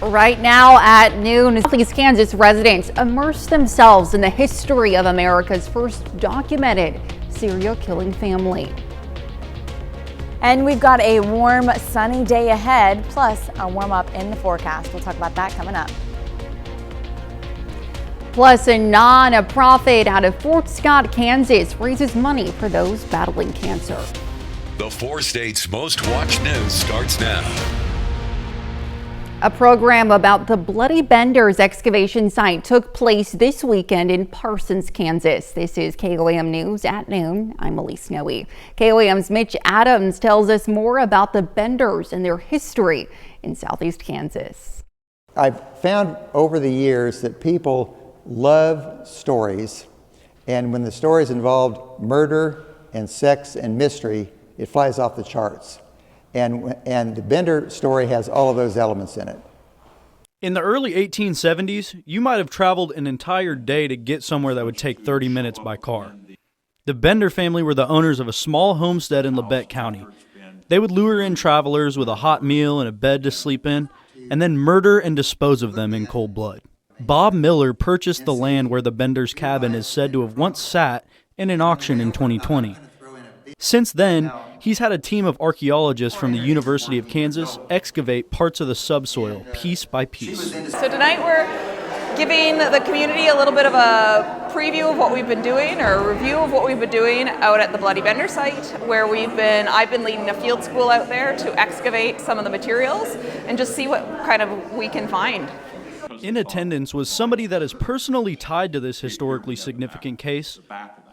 Right now at noon, Southeast Kansas residents immerse themselves in the history of America's first documented serial killing family. And we've got a warm, sunny day ahead, plus a warm up in the forecast. We'll talk about that coming up. Plus, a non-profit out of Fort Scott, Kansas raises money for those battling cancer. The 4 states' most watched news starts now. A program about the Bloody Benders excavation site took place this weekend in Parsons, Kansas. This is KOAM News at noon. I'm Elise Snowy. KOAM's Mitch Adams tells us more about the Benders and their history in Southeast Kansas. I've found over the years that people love stories, and when the stories involved murder and sex and mystery, it flies off the charts. And the Bender story has all of those elements in it. In the early 1870s, you might have traveled an entire day to get somewhere that would take 30 minutes by car. The Bender family were the owners of a small homestead in Labette County. They would lure in travelers with a hot meal and a bed to sleep in, and then murder and dispose of them in cold blood. Bob Miller purchased the land where the Benders' cabin is said to have once sat in an auction in 2020. Since then, he's had a team of archaeologists from the University of Kansas excavate parts of the subsoil piece by piece. So tonight we're giving the community a little bit of a preview of what we've been doing, or a review of what we've been doing out at the Bloody Bender site, where I've been leading a field school out there to excavate some of the materials and just see what kind of we can find. In attendance was somebody that is personally tied to this historically significant case,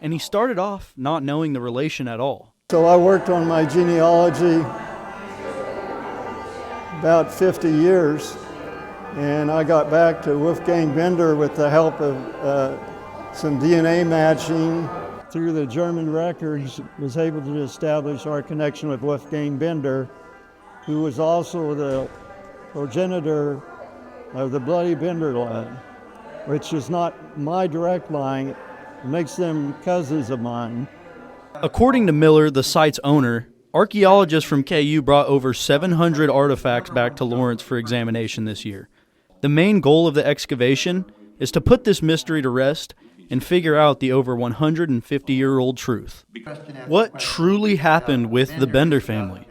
and he started off not knowing the relation at all. So I worked on my genealogy about 50 years, and I got back to Wolfgang Bender with the help of some DNA matching. Through the German records, was able to establish our connection with Wolfgang Bender, who was also the progenitor of the Bloody Bender line, which is not my direct line. It makes them cousins of mine. According to Miller, the site's owner, archaeologists from KU brought over 700 artifacts back to Lawrence for examination this year. The main goal of the excavation is to put this mystery to rest and figure out the over 150-year-old truth. What truly happened with the Bender family?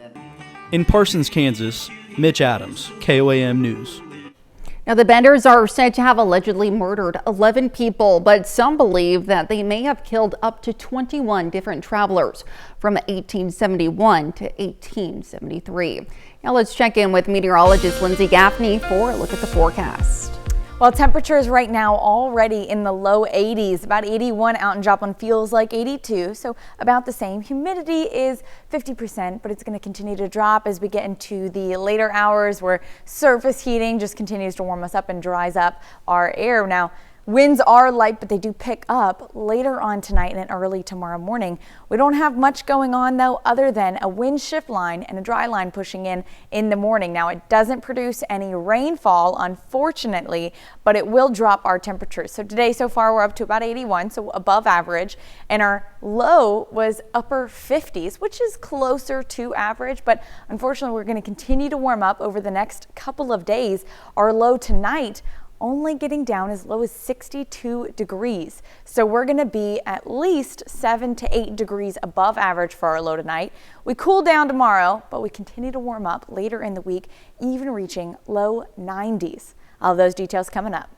In Parsons, Kansas, Mitch Adams, KOAM News. Now, the Benders are said to have allegedly murdered 11 people, but some believe that they may have killed up to 21 different travelers from 1871 to 1873. Now, let's check in with meteorologist Lindsay Gaffney for a look at the forecast. Well, temperatures right now already in the low 80s, about 81 out in Joplin, feels like 82, so about the same. Humidity is 50%, but it's going to continue to drop as we get into the later hours, where surface heating just continues to warm us up and dries up our air. Now, winds are light, but they do pick up later on tonight and early tomorrow morning. We don't have much going on, though, other than a wind shift line and a dry line pushing in the morning. Now, it doesn't produce any rainfall, unfortunately, but it will drop our temperatures. So today, so far, we're up to about 81, so above average, and our low was upper 50s, which is closer to average, but unfortunately, we're going to continue to warm up over the next couple of days. Our low tonight only getting down as low as 62 degrees. So we're going to be at least 7 to 8 degrees above average for our low tonight. We cool down tomorrow, but we continue to warm up later in the week, even reaching low 90s. All of those details coming up.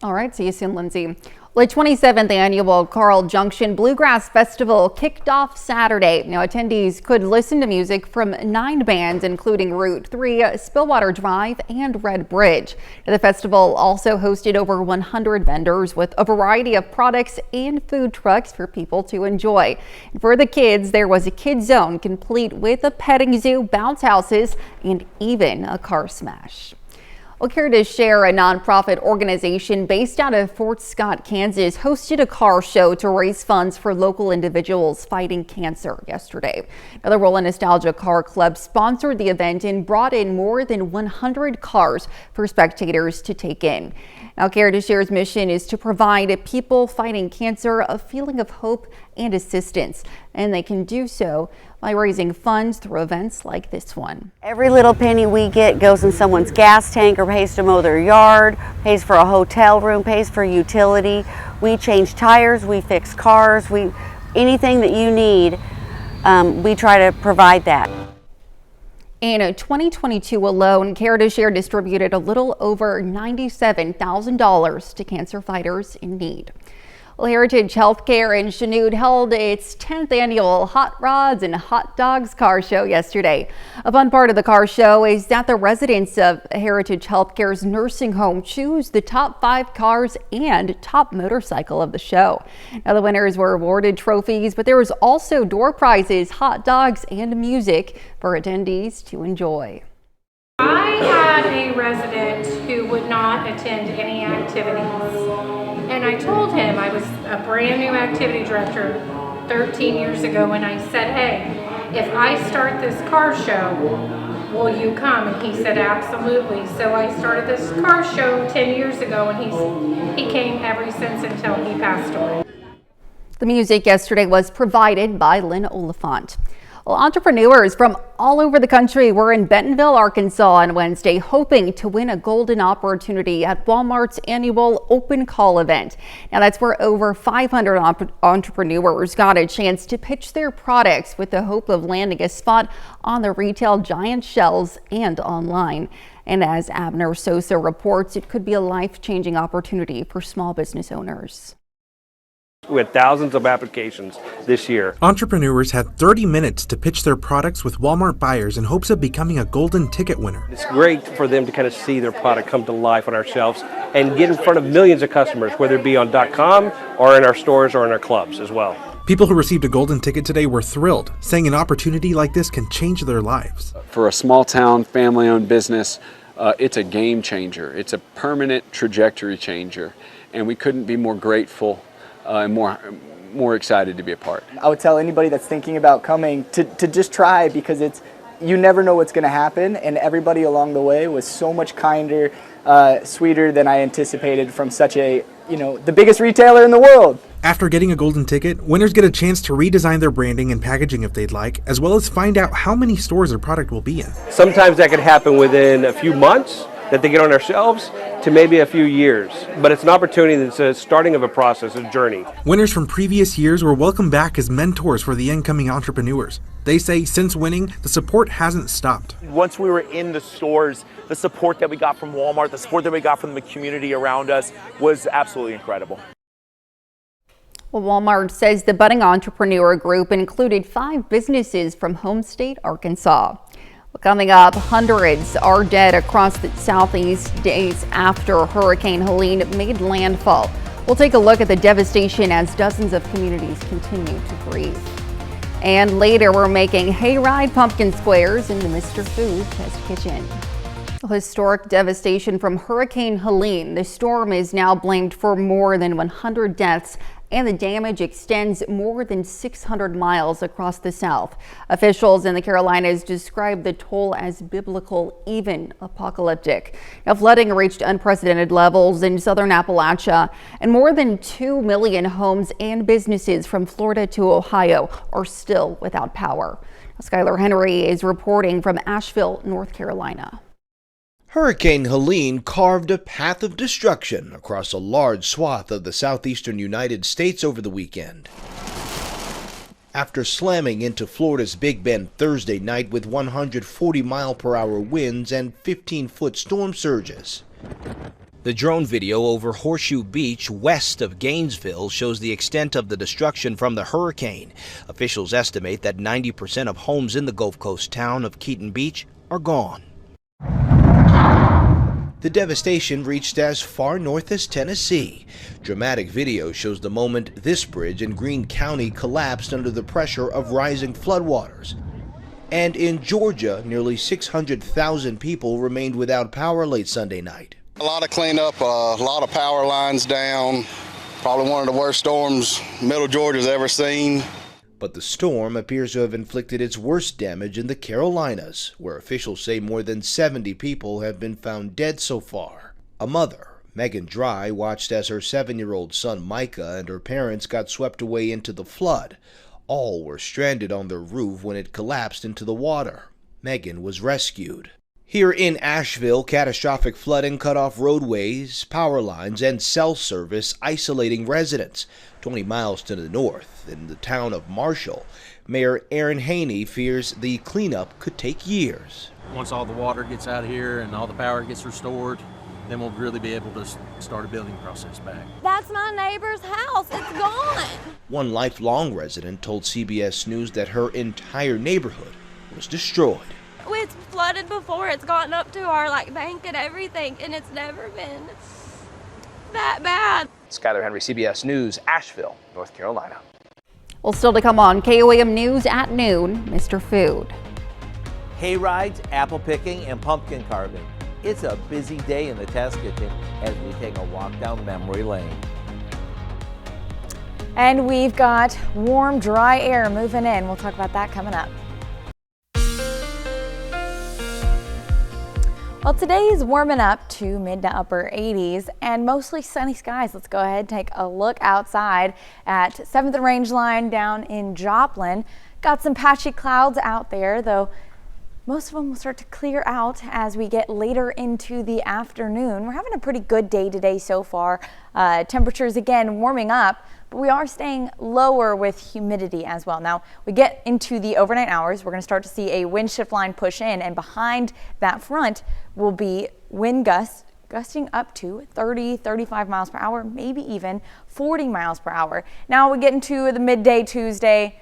All right, see you soon, Lindsay. The 27th annual Carl Junction Bluegrass Festival kicked off Saturday. Now, attendees could listen to music from 9 bands, including Route 3, Spillwater Drive, and Red Bridge. The festival also hosted over 100 vendors with a variety of products and food trucks for people to enjoy. And for the kids, there was a kid zone complete with a petting zoo, bounce houses, and even a car smash. Well, Care to Share, a nonprofit organization based out of Fort Scott, Kansas, hosted a car show to raise funds for local individuals fighting cancer yesterday. Now, the Roland Nostalgia Car Club sponsored the event and brought in more than 100 cars for spectators to take in. Now, Care to Share's mission is to provide people fighting cancer a feeling of hope and assistance, and they can do so by raising funds through events like this one. Every little penny we get goes in someone's gas tank or pays to mow their yard, pays for a hotel room, pays for utility. We change tires, we fix cars, anything that you need, we try to provide that. In 2022 alone, Care to Share distributed a little over $97,000 to cancer fighters in need. Well, Heritage Healthcare in Chanute held its 10th annual Hot Rods and Hot Dogs car show yesterday. A fun part of the car show is that the residents of Heritage Healthcare's nursing home choose the top 5 cars and top motorcycle of the show. Now, the winners were awarded trophies, but there was also door prizes, hot dogs, and music for attendees to enjoy. I had a resident who would not attend any activities. And I told him, I was a brand new activity director 13 years ago, and I said, hey, if I start this car show, will you come? And he said, absolutely. So I started this car show 10 years ago, and he came ever since until he passed away. The music yesterday was provided by Lynn Oliphant. Well, entrepreneurs from all over the country were in Bentonville, Arkansas on Wednesday, hoping to win a golden opportunity at Walmart's annual open call event. Now, that's where over 500 entrepreneurs got a chance to pitch their products with the hope of landing a spot on the retail giant shelves and online. And as Abner Sosa reports, it could be a life-changing opportunity for small business owners. We had thousands of applications this year. Entrepreneurs had 30 minutes to pitch their products with Walmart buyers in hopes of becoming a golden ticket winner. It's great for them to kind of see their product come to life on our shelves and get in front of millions of customers, whether it be on .com or in our stores or in our clubs as well. People who received a golden ticket today were thrilled, saying an opportunity like this can change their lives. For a small town, family-owned business, it's a game changer. It's a permanent trajectory changer, and we couldn't be more grateful and more excited to be a part. I would tell anybody that's thinking about coming to just try, because you never know what's going to happen, and everybody along the way was so much kinder, sweeter than I anticipated from such the biggest retailer in the world. After getting a golden ticket, winners get a chance to redesign their branding and packaging if they'd like, as well as find out how many stores their product will be in. Sometimes that could happen within a few months that they get on our shelves to maybe a few years, but it's an opportunity that's a starting of a process, a journey. Winners from previous years were welcomed back as mentors for the incoming entrepreneurs. They say since winning, the support hasn't stopped. Once we were in the stores, the support that we got from Walmart, the support that we got from the community around us was absolutely incredible. Well, Walmart says the budding entrepreneur group included 5 businesses from home state Arkansas. Well, coming up, hundreds are dead across the southeast days after Hurricane Helene made landfall. We'll take a look at the devastation as dozens of communities continue to grieve. And later, we're making hayride pumpkin squares in the Mr. Food Test Kitchen. Historic devastation from Hurricane Helene. The storm is now blamed for more than 100 deaths, and the damage extends more than 600 miles across the South. Officials in the Carolinas describe the toll as biblical, even apocalyptic. Now, flooding reached unprecedented levels in southern Appalachia, and more than 2 million homes and businesses from Florida to Ohio are still without power. Skylar Henry is reporting from Asheville, North Carolina. Hurricane Helene carved a path of destruction across a large swath of the southeastern United States over the weekend. After slamming into Florida's Big Bend Thursday night with 140-mile-per-hour winds and 15-foot storm surges. The drone video over Horseshoe Beach west of Gainesville shows the extent of the destruction from the hurricane. Officials estimate that 90% of homes in the Gulf Coast town of Keaton Beach are gone. The devastation reached as far north as Tennessee. Dramatic video shows the moment this bridge in Greene County collapsed under the pressure of rising floodwaters. And in Georgia, nearly 600,000 people remained without power late Sunday night. A lot of cleanup, a lot of power lines down. Probably one of the worst storms Middle Georgia's ever seen. But the storm appears to have inflicted its worst damage in the Carolinas, where officials say more than 70 people have been found dead so far. A mother, Megan Dry watched as her 7-year-old son Micah and her parents got swept away into the flood. All were stranded on their roof when it collapsed into the water. Megan was rescued. Here in Asheville, catastrophic flooding cut off roadways, power lines, and cell service, isolating residents. 20 miles to the north, in the town of Marshall, Mayor Aaron Haney fears the cleanup could take years. Once all the water gets out of here and all the power gets restored, then we'll really be able to start a building process back. That's my neighbor's house. It's gone. One lifelong resident told CBS News that her entire neighborhood was destroyed. It's flooded before. It's gotten up to our bank and everything, and it's never been that bad. Skyler Henry, CBS News, Asheville, North Carolina. Well, still to come on KOAM News at noon, Mr. Food. Hay rides, apple picking, and pumpkin carving. It's a busy day in the test kitchen as we take a walk down memory lane. And we've got warm, dry air moving in. We'll talk about that coming up. Well, today is warming up to mid to upper 80s and mostly sunny skies. Let's go ahead and take a look outside at 7th and Range Line down in Joplin. Got some patchy clouds out there, though most of them will start to clear out as we get later into the afternoon. We're having a pretty good day today so far. Temperatures again warming up, but we are staying lower with humidity as well. Now we get into the overnight hours, we're going to start to see a wind shift line push in, and behind that front will be wind gusts gusting up to 30, 35 miles per hour, maybe even 40 miles per hour. Now we get into the midday Tuesday,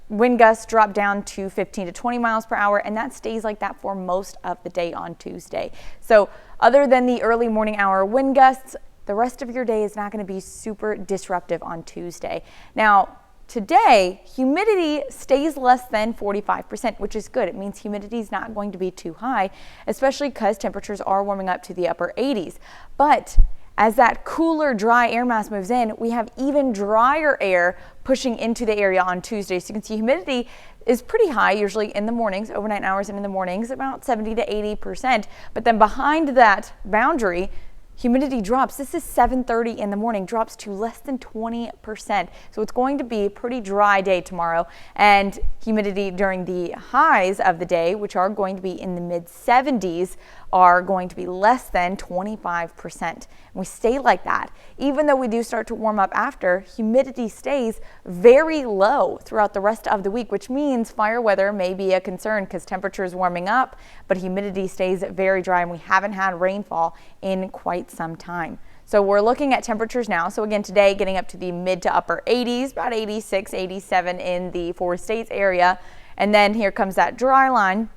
wind gusts drop down to 15 to 20 miles per hour, and that stays like that for most of the day on Tuesday. So other than the early morning hour wind gusts, the rest of your day is not going to be super disruptive on Tuesday. Now, today, humidity stays less than 45%, which is good. It means humidity is not going to be too high, especially because temperatures are warming up to the upper 80s. But as that cooler, dry air mass moves in, we have even drier air pushing into the area on Tuesday. So you can see humidity is pretty high, usually in the mornings, overnight hours and in the mornings, about 70 to 80%. But then behind that boundary, humidity drops. This is 7:30 in the morning, drops to less than 20%. So it's going to be a pretty dry day tomorrow, and humidity during the highs of the day, which are going to be in the mid 70s, are going to be less than 25%. And we stay like that. Even though we do start to warm up after, humidity stays very low throughout the rest of the week, which means fire weather may be a concern because temperatures warming up, but humidity stays very dry, and we haven't had rainfall in quite some time. So we're looking at temperatures now. So again, today getting up to the mid to upper 80s, about 86, 87 in the 4 states area. And then here comes that dry line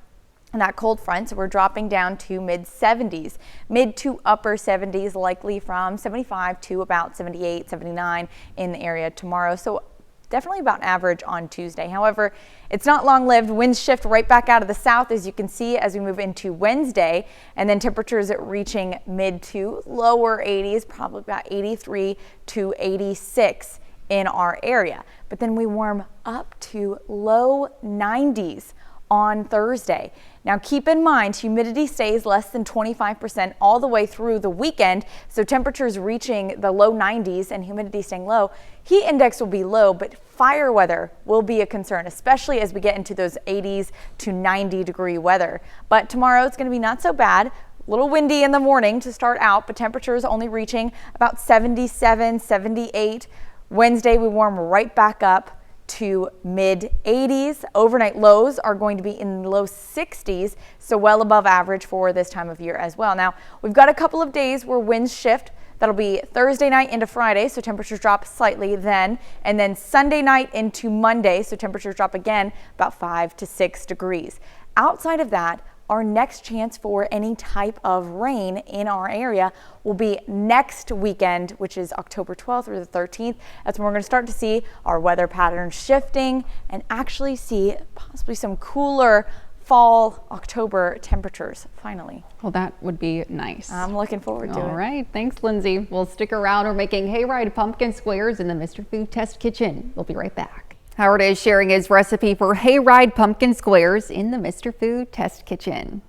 and that cold front. So we're dropping down to mid 70s, mid to upper 70s, likely from 75 to about 78, 79 in the area tomorrow. So definitely about average on Tuesday. However, it's not long lived. Winds shift right back out of the south, as you can see, as we move into Wednesday, and then temperatures reaching mid to lower 80s, probably about 83 to 86 in our area. But then we warm up to low 90s on Thursday. Now keep in mind, humidity stays less than 25% all the way through the weekend, so temperatures reaching the low 90s and humidity staying low. Heat index will be low, but fire weather will be a concern, especially as we get into those 80s to 90 degree weather. But tomorrow it's going to be not so bad. A little windy in the morning to start out, but temperatures only reaching about 77, 78. Wednesday we warm right back up to mid 80s. Overnight lows are going to be in the low 60s, so well above average for this time of year as well. Now, we've got a couple of days where winds shift. That'll be Thursday night into Friday, so temperatures drop slightly then, and then Sunday night into Monday, so temperatures drop again about 5 to 6 degrees. Outside of that, our next chance for any type of rain in our area will be next weekend, which is October 12th through the 13th. That's when we're going to start to see our weather patterns shifting and actually see possibly some cooler fall October temperatures finally. Well, that would be nice. I'm looking forward to it. All right. Thanks, Lindsay. We'll stick around. We're making hayride pumpkin squares in the Mr. Food Test Kitchen. We'll be right back. Howard is sharing his recipe for hayride pumpkin squares in the Mr. Food Test Kitchen.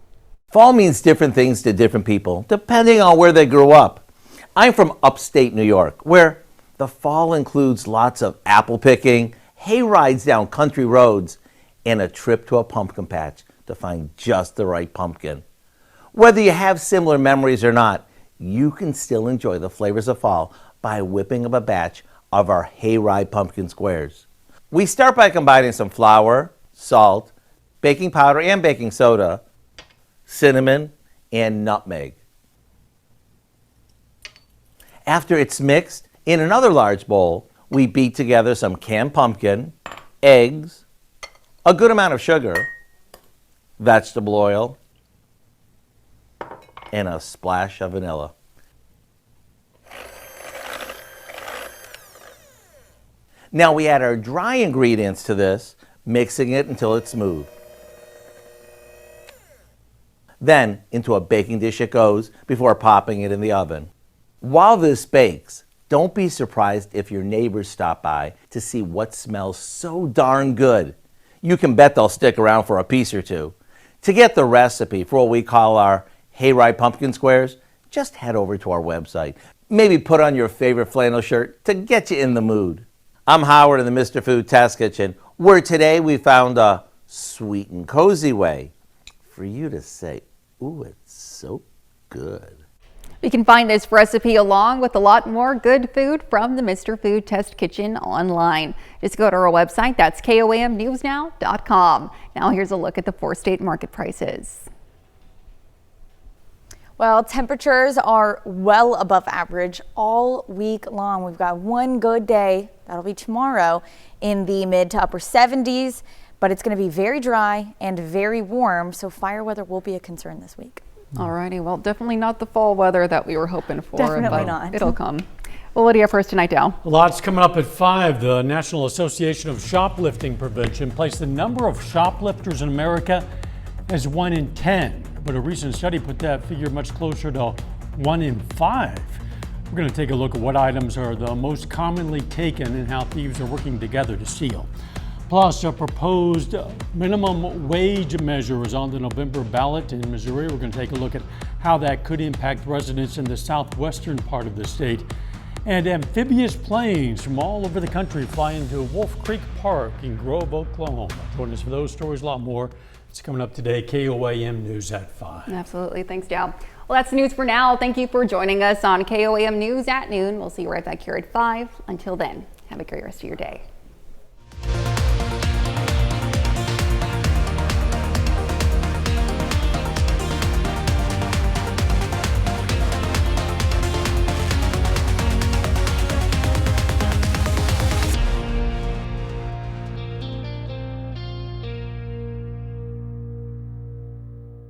Fall means different things to different people, depending on where they grew up. I'm from upstate New York, where the fall includes lots of apple picking, hay rides down country roads, and a trip to a pumpkin patch to find just the right pumpkin. Whether you have similar memories or not, you can still enjoy the flavors of fall by whipping up a batch of our hayride pumpkin squares. We start by combining some flour, salt, baking powder and baking soda, cinnamon, and nutmeg. After it's mixed, in another large bowl, we beat together some canned pumpkin, eggs, a good amount of sugar, vegetable oil, and a splash of vanilla. Now we add our dry ingredients to this, mixing it until it's smooth. Then into a baking dish it goes before popping it in the oven. While this bakes, don't be surprised if your neighbors stop by to see what smells so darn good. You can bet they'll stick around for a piece or two. To get the recipe for what we call our hayride pumpkin squares, just head over to our website. Maybe put on your favorite flannel shirt to get you in the mood. I'm Howard in the Mr. Food Test Kitchen, where today we found a sweet and cozy way for you to say, ooh, it's so good. You can find this recipe along with a lot more good food from the Mr. Food Test Kitchen online. Just go to our website, that's KOAMnewsnow.com. Now here's a look at the 4-state market prices. Well, temperatures are well above average all week long. We've got one good day, that'll be tomorrow, in the mid to upper 70s, but it's going to be very dry and very warm, so fire weather will be a concern this week. Alrighty, well, definitely not the fall weather that we were hoping for. Definitely but not. It'll come. Well, what do you have for us tonight, Dow? A lot's coming up at 5. The National Association of Shoplifting Prevention placed the number of shoplifters in America as 1 in 10. But a recent study put that figure much closer to 1 in 5. We're going to take a look at what items are the most commonly taken and how thieves are working together to steal. Plus, a proposed minimum wage measure is on the November ballot in Missouri. We're going to take a look at how that could impact residents in the southwestern part of the state. And amphibious planes from all over the country fly into Wolf Creek Park in Grove, Oklahoma. Join us for those stories, a lot more. It's coming up today, KOAM News at 5. Absolutely. Thanks, Dow. Well, that's the news for now. Thank you for joining us on KOAM News at noon. We'll see you right back here at 5. Until then, have a great rest of your day.